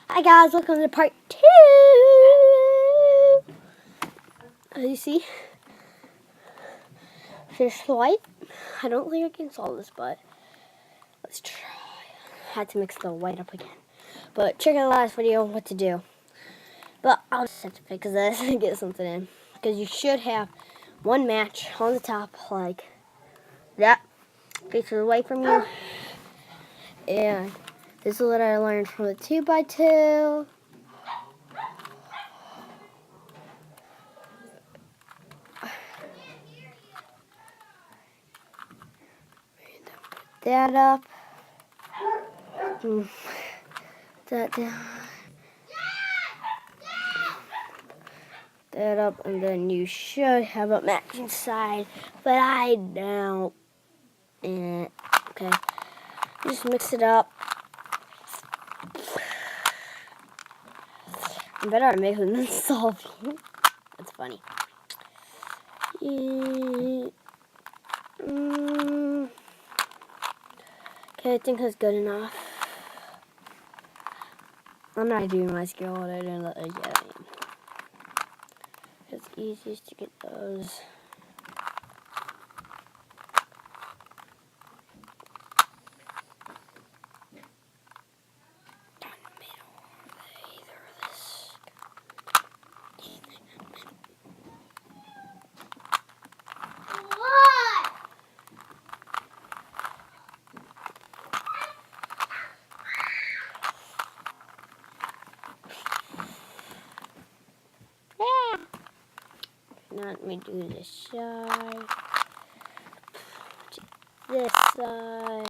Hi guys, welcome to part 2. As you see, fish white. I don't think I can solve this, but let's try. Had to mix the white up again. But check out the last video on what to do. But I'll just have to fix this and get something in. Because you should have one match on the top like that. Faces away from you. And this is what I learned from the 2x2. That up. That down. That up, and then you should have a matching side, but I don't. And okay, just mix it up. I'm better at making than solving. That's funny. Okay, I think that's good enough. I'm not doing my skill. What I didn't let yet. It's easiest to get those. Now let me do this side. This side.